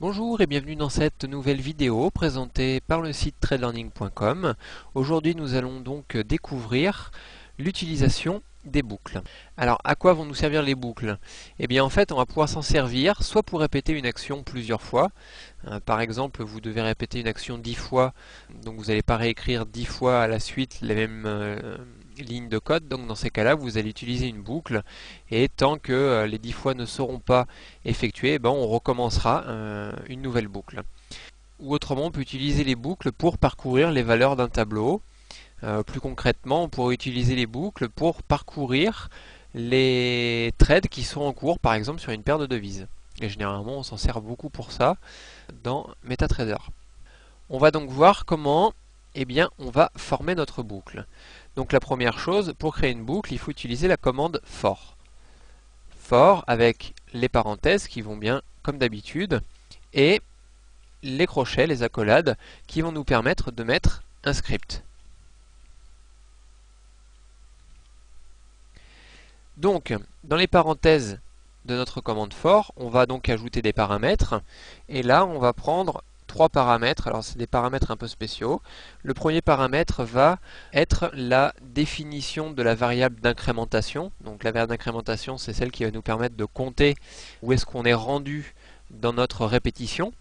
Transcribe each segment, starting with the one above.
Bonjour et bienvenue dans cette nouvelle vidéo présentée par le site tradelearning.com. Aujourd'hui nous allons donc découvrir l'utilisation des boucles. Alors à quoi vont nous servir les boucles? Eh bien en fait on va pouvoir s'en servir soit pour répéter une action plusieurs fois. Par exemple vous devez répéter une action 10 fois, donc vous n'allez pas réécrire 10 fois à la suite les mêmes lignes de code, donc dans ces cas-là vous allez utiliser une boucle et tant que les 10 fois ne seront pas effectuées, on recommencera une nouvelle boucle. Ou autrement on peut utiliser les boucles pour parcourir les valeurs d'un tableau. Plus concrètement on pourrait utiliser les boucles pour parcourir les trades qui sont en cours par exemple sur une paire de devises. Et généralement on s'en sert beaucoup pour ça dans MetaTrader. On va donc voir comment on va former notre boucle. Donc la première chose, pour créer une boucle, il faut utiliser la commande for. For avec les parenthèses qui vont bien comme d'habitude et les crochets, les accolades qui vont nous permettre de mettre un script. Donc dans les parenthèses de notre commande for, on va donc ajouter des paramètres et là on va prendre trois paramètres. Alors c'est des paramètres un peu spéciaux. Le premier paramètre va être la définition de la variable d'incrémentation. Donc la variable d'incrémentation c'est celle qui va nous permettre de compter où est-ce qu'on est rendu dans notre répétition.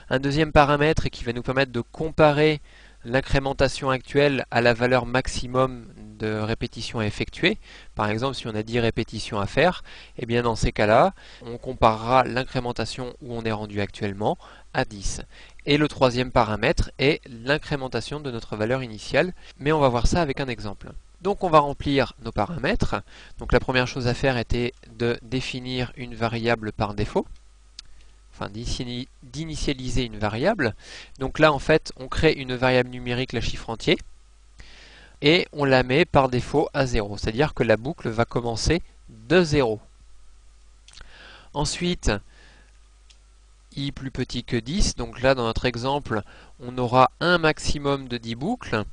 Un deuxième paramètre qui va nous permettre de comparer l'incrémentation actuelle à la valeur maximum de répétition à effectuer. Par exemple, si on a 10 répétitions à faire, et bien dans ces cas-là, on comparera l'incrémentation où on est rendu actuellement à 10. Et le troisième paramètre est l'incrémentation de notre valeur initiale, mais on va voir ça avec un exemple. Donc on va remplir nos paramètres. Donc la première chose à faire était de définir une variable par défaut. Enfin d'initialiser une variable. Donc là en fait on crée une variable numérique, la chiffre entier, et on la met par défaut à 0, c'est-à-dire que la boucle va commencer de 0. Ensuite, i plus petit que 10, donc là dans notre exemple on aura un maximum de 10 boucles.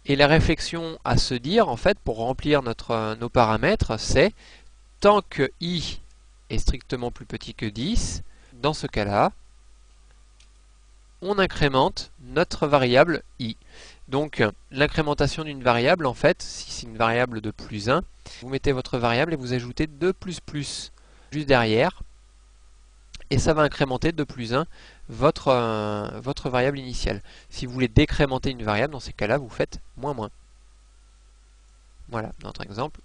Et la réflexion à se dire en fait pour remplir nos paramètres, c'est tant que i est strictement plus petit que 10, dans ce cas-là, on incrémente notre variable i. Donc l'incrémentation d'une variable, en fait, si c'est une variable de plus 1, vous mettez votre variable et vous ajoutez 2 juste derrière, et ça va incrémenter de plus 1 votre variable initiale. Si vous voulez décrémenter une variable, dans ces cas-là, vous faites moins moins. Voilà, dans notre exemple,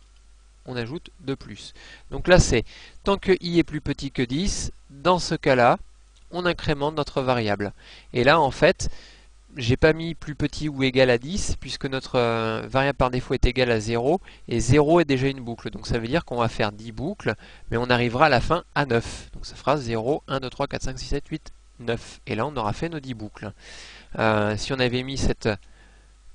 on ajoute 2 plus. Donc là c'est, tant que i est plus petit que 10, dans ce cas-là, on incrémente notre variable. Et là en fait, j'ai pas mis plus petit ou égal à 10, puisque notre variable par défaut est égale à 0, et 0 est déjà une boucle. Donc ça veut dire qu'on va faire 10 boucles, mais on arrivera à la fin à 9. Donc ça fera 0, 1, 2, 3, 4, 5, 6, 7, 8, 9. Et là on aura fait nos 10 boucles. Si on avait mis cette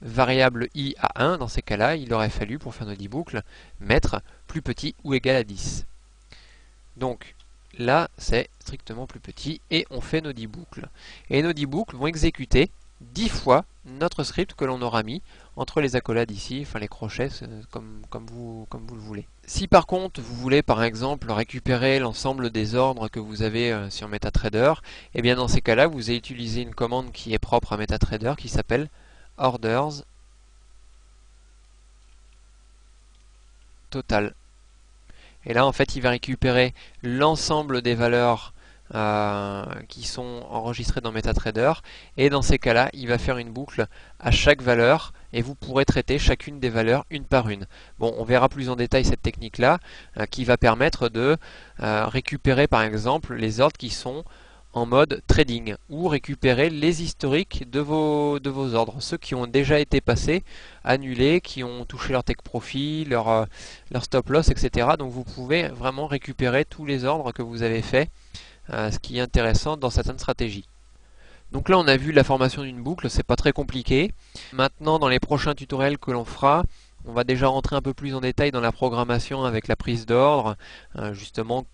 variable i à 1, dans ces cas-là, il aurait fallu, pour faire nos 10 boucles, mettre plus petit ou égal à 10. Donc là, c'est strictement plus petit, et on fait nos 10 boucles. Et nos 10 boucles vont exécuter 10 fois notre script que l'on aura mis entre les accolades ici, enfin les crochets, comme vous le voulez. Si par contre, vous voulez par exemple récupérer l'ensemble des ordres que vous avez sur MetaTrader, et bien dans ces cas-là, vous allez utiliser une commande qui est propre à MetaTrader, qui s'appelle orders total. Et là en fait il va récupérer l'ensemble des valeurs qui sont enregistrées dans MetaTrader, et dans ces cas-là il va faire une boucle à chaque valeur et vous pourrez traiter chacune des valeurs une par une. Bon, on verra plus en détail cette technique là qui va permettre de récupérer par exemple les ordres qui sont en mode trading, ou récupérer les historiques de vos ordres, ceux qui ont déjà été passés, annulés, qui ont touché leur take profit, leur stop loss, etc. Donc vous pouvez vraiment récupérer tous les ordres que vous avez fait, ce qui est intéressant dans certaines stratégies. Donc là on a vu la formation d'une boucle, c'est pas très compliqué. Maintenant dans les prochains tutoriels que l'on fera, on va déjà rentrer un peu plus en détail dans la programmation avec la prise d'ordre, justement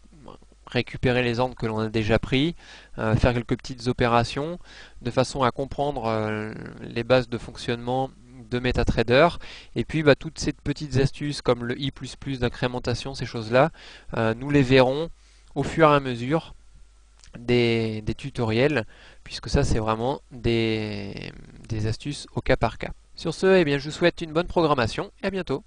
récupérer les ordres que l'on a déjà pris, faire quelques petites opérations de façon à comprendre les bases de fonctionnement de MetaTrader, et puis toutes ces petites astuces comme le i++ d'incrémentation, ces choses là, nous les verrons au fur et à mesure des tutoriels, puisque ça c'est vraiment des astuces au cas par cas. Sur ce, eh bien, je vous souhaite une bonne programmation et à bientôt.